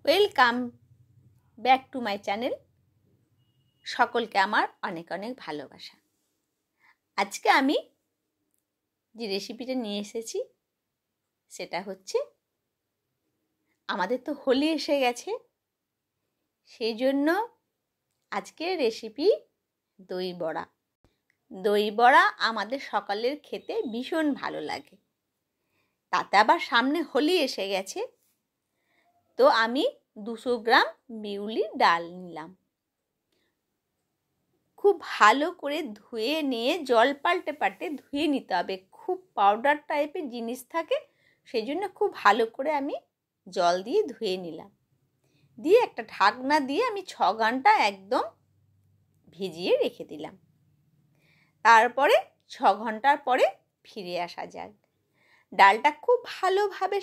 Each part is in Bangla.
Welcome back to my channel. সকলকে আমার অনেক অনেক ভালোবাসা। আজকে আমি যে রেসিপিটা নিয়ে এসেছি সেটা হচ্ছে, আমাদের তো হোলি এসে গেছে, সেই জন্য আজকের রেসিপি দই বড়া। দই বড়া আমাদের সকালের খেতে ভীষণ ভালো লাগে, তাতে আবার সামনে হোলি এসে গেছে। তো আমি 200 গ্রাম বিউলির ডাল নিলাম। খুব ভালো করে ধুয়ে নিয়ে জল পাল্টে পাল্টে ধুয়ে নিতে হবে। খুব পাউডার টাইপের জিনিস থাকে, সেই জন্য খুব ভালো করে আমি জল দিয়ে ধুয়ে নিলাম। দিয়ে একটা ঢাকনা দিয়ে আমি 6 ঘন্টা একদম ভিজিয়ে রেখে দিলাম। তারপরে 6 ঘন্টার পরে ফিরে আসা যাক। ডালটা খুব ভালোভাবে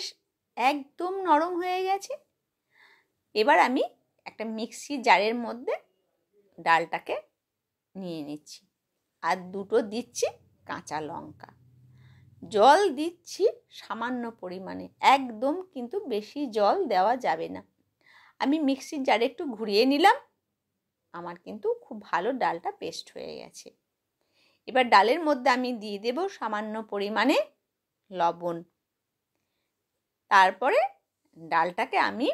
একদম নরম হয়ে গেছে। এবার আমি একটা মিক্সি জারের মধ্যে ডালটাকে নিয়ে নিচ্ছি, আর দুটো দিচ্ছি কাঁচা লঙ্কা। জল দিচ্ছি সামান্য পরিমাণে, একদম কিন্তু বেশি জল দেওয়া যাবে না। আমি মিক্সির জারে একটু ঘুরিয়ে নিলাম, আমার কিন্তু খুব ভালো ডালটা পেস্ট হয়ে গেছে। এবার ডালের মধ্যে আমি দিয়ে দেব সামান্য পরিমাণে লবণ। তারপরে ডালটাকে আমি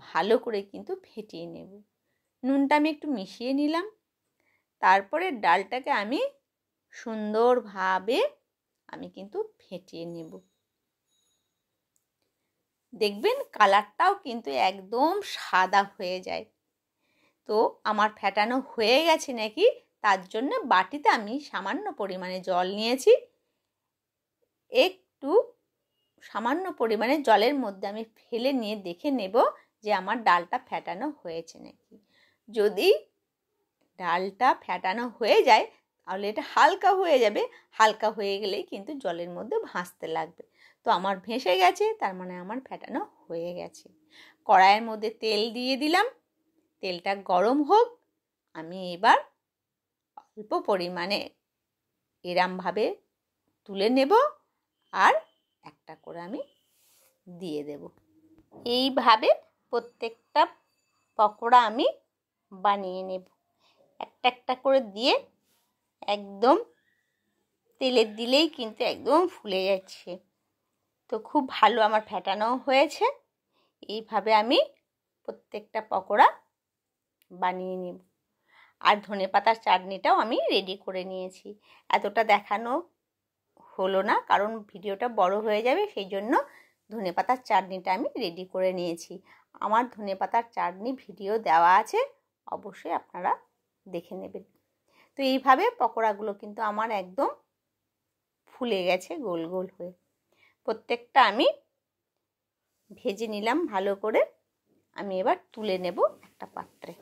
ভালো করে কিন্তু ফেটিয়ে নেব। নুনটা আমি একটু মিশিয়ে নিলাম। তারপরে ডালটাকে আমি সুন্দরভাবে কিন্তু ফেটিয়ে নেব। দেখবেন কালারটাও কিন্তু একদম সাদা হয়ে যায়। তো আমার ফেটানো হয়ে গেছে নাকি, তার জন্য বাটিতে আমি সামান্য পরিমাণে জল নিয়েছি। একটু সামান্য পরিমাণে জলের মধ্যে আমি ফেলে নিয়ে দেখে নেব যে আমার ডালটা ফেটানো হয়েছে নাকি। যদি ডালটা ফেটানো হয়ে যায় তাহলে এটা হালকা হয়ে যাবে। হালকা হয়ে গেলেই কিন্তু জলের মধ্যে ভাসতে লাগবে। তো আমার ভেসে গেছে, তার মানে আমার ফেটানো হয়ে গেছে। কড়াইয়ের মধ্যে তেল দিয়ে দিলাম। তেলটা গরম হোক। আমি এবার অল্প পরিমাণে এরমভাবে তুলে নেব, আর একটা করে আমি দিয়ে দেব। এইভাবে প্রত্যেকটা পকোড়া আমি বানিয়ে নেব। একটা একটা করে দিয়ে একদম তেলে দিলেই কিন্তু একদম ফুলে যাচ্ছে। তো খুব ভালো আমার ফেটানো হয়েছে। এইভাবে আমি প্রত্যেকটা পকোড়া বানিয়ে নেব। আর ধনেপাতার চাটনিটাও আমি রেডি করে নিয়েছি। এতটা দেখানো হলো না, কারণ ভিডিওটা বড় হয়ে যাবে, সেই জন্য ধনেপাতার চাটনিটা আমি রেডি করে নিয়েছি। আমার ধনেপাতার চাটনি ভিডিও দেওয়া আছে, অবশ্যই আপনারা দেখে নেবেন। তো এইভাবে পকোড়াগুলো কিন্তু আমার একদম ফুলে গেছে গোল গোল হয়ে। প্রত্যেকটা আমি ভেজে নিলাম ভালো করে। আমি এবার তুলে নেব একটা পাত্রে।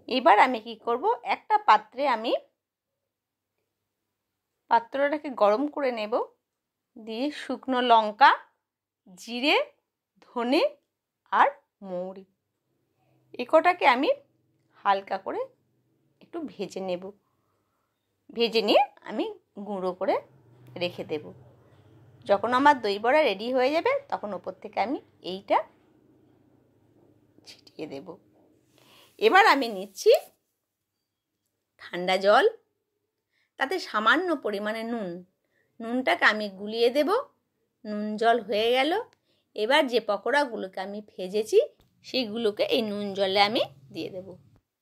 এবার আমি কি করব, একটা পাত্রে আমি পাত্রটাকে গরম করে নেব। দিয়ে শুকনো লঙ্কা, জিরে, ধনে আর মৌরি, এ কটাকে আমি হালকা করে একটু ভেজে নেব। ভেজে নিয়ে আমি গুঁড়ো করে রেখে দেব। যখন আমার দই বড়া রেডি হয়ে যাবে তখন ওপর থেকে আমি এইটা ছিটিয়ে দেব। এবার আমি নিচ্ছি ঠান্ডা জল, তাতে সামান্য পরিমাণে নুনটাকে আমি গুলিয়ে দেব। নুন জল হয়ে গেল। এবার যে পকোড়াগুলোকে আমি ভেজেছি সেইগুলোকে এই নুন জলে আমি দিয়ে দেব।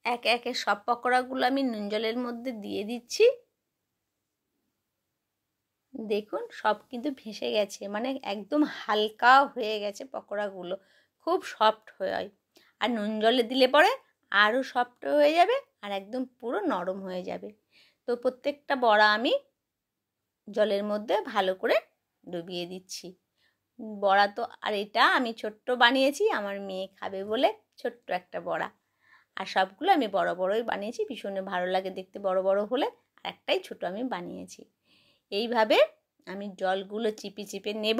একে একে সব পকোড়াগুলো আমি নুন জলের মধ্যে দিয়ে দিচ্ছি। দেখুন সব কিন্তু ভেসে গেছে, মানে একদম হালকা হয়ে গেছে পকোড়াগুলো, খুব সফট হয়। আর নুন জলে দিলে পরে আরও সফট হয়ে যাবে, আর একদম পুরো নরম হয়ে যাবে। তো প্রত্যেকটা বড়া আমি জলের মধ্যে ভালো করে ডুবিয়ে দিচ্ছি। বড়া তো, আর এটা আমি ছোট্ট বানিয়েছি, আমার মেয়ে খাবে বলে ছোট্ট একটা বড়া। আর সবগুলো আমি বড় বড়ই বানিয়েছি, ভীষণ ভালো লাগে দেখতে বড় বড় হলে। আর একটাই ছোট আমি বানিয়েছি। এইভাবে আমি জলগুলো চিপে চিপে নেব।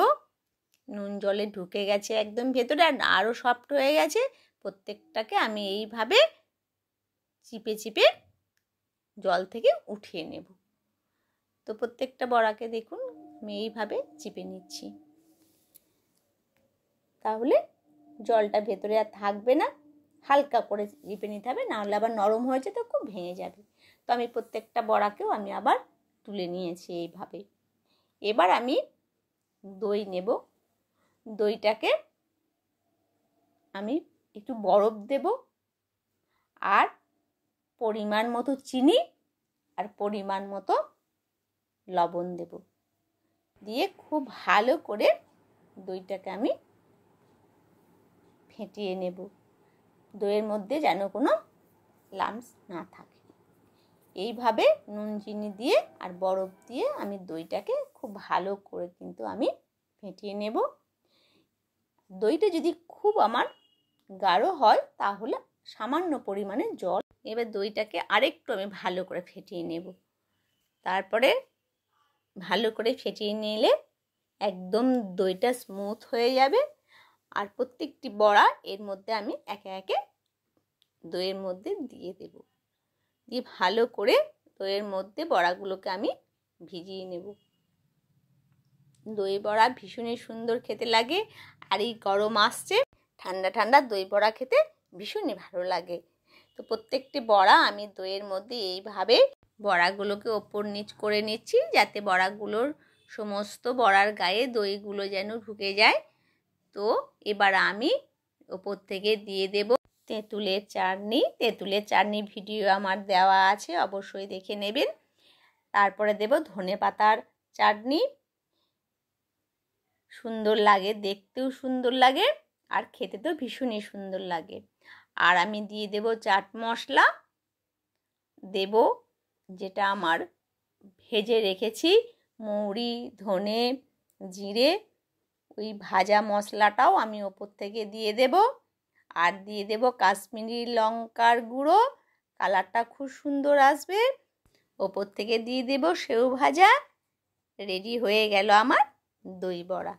নুন জলে ঢুকে গেছে একদম ভেতরে, আর আরও সফট হয়ে গেছে। প্রত্যেকটাকে আমি এইভাবে চিপে চিপে জল থেকে উঠিয়ে নেব। তো প্রত্যেকটা বড়াকে দেখুন আমি এইভাবে চিপে নিচ্ছি। তাহলে জলটা ভেতরে আর থাকবে না, হালকা করে চেপে নিতে হবে, নাহলে আবার নরম হয়েছে তো খুব ভেঙে যাবে। তো আমি প্রত্যেকটা বড়াকেও আমি আবার তুলে নিয়েছি এইভাবে। এবার আমি দই নেব। দইটাকে আমি একটু বরফ দেব, আর পরিমাণ মতো চিনি আর পরিমাণ মতো লবণ দেব, দিয়ে খুব ভালো করে দইটাকে আমি ফেটিয়ে নেব। দইয়ের মধ্যে যেন কোনো লাম্পস না থাকে। এইভাবে নুন চিনি দিয়ে আর বরফ দিয়ে আমি দইটাকে খুব ভালো করে কিন্তু আমি ফেটিয়ে নেব। দইটা যদি খুব আমার গাঢ় হয় তাহলে সামান্য পরিমাণে জল। এবার দইটাকে আরেকটু আমি ভালো করে ফেটিয়ে নেব। তারপরে ভালো করে ফেটিয়ে নিলে একদম দইটা স্মুথ হয়ে যাবে। আর প্রত্যেকটি বড়া এর মধ্যে আমি একে একে দইয়ের মধ্যে দিয়ে দেব। দিয়ে ভালো করে দইয়ের মধ্যে বড়াগুলোকে আমি ভিজিয়ে নেব। দই বড়া ভীষণই সুন্দর খেতে লাগে। আর এই গরম আসছে, ঠান্ডা ঠান্ডা দই বড়া খেতে ভীষণই ভালো লাগে। তো প্রত্যেকটি বড়া আমি দইয়ের মধ্যে এইভাবে বড়াগুলোকে ওপর নিচ করে নিচ্ছি, যাতে বড়াগুলোর সমস্ত বড়ার গায়ে দইগুলো যেন ঢুকে যায়। তো এবার আমি ওপর থেকে দিয়ে দেব তেঁতুলের চাটনি। তেঁতুলের চাটনি ভিডিও আমার দেওয়া আছে, অবশ্যই দেখে নেবেন। তারপরে দেব ধনেপাতার চাটনি। সুন্দর লাগে, দেখতেও সুন্দর লাগে আর খেতে তো ভীষণই সুন্দর লাগে। আর আমি দিয়ে দেব চাট মশলা দেব, যেটা আমার ভেজে রেখেছি, মৌরি, ধনে, জিরে, ওই ভাজা মশলাটাও আমি ওপর থেকে দিয়ে দেব। আর দিয়ে দেব কাশ্মীরি লঙ্কার গুঁড়ো, কালারটা খুব সুন্দর আসবে। ওপর থেকে দিয়ে দেব সেও ভাজা। রেডি হয়ে গেল আমার দই বড়া।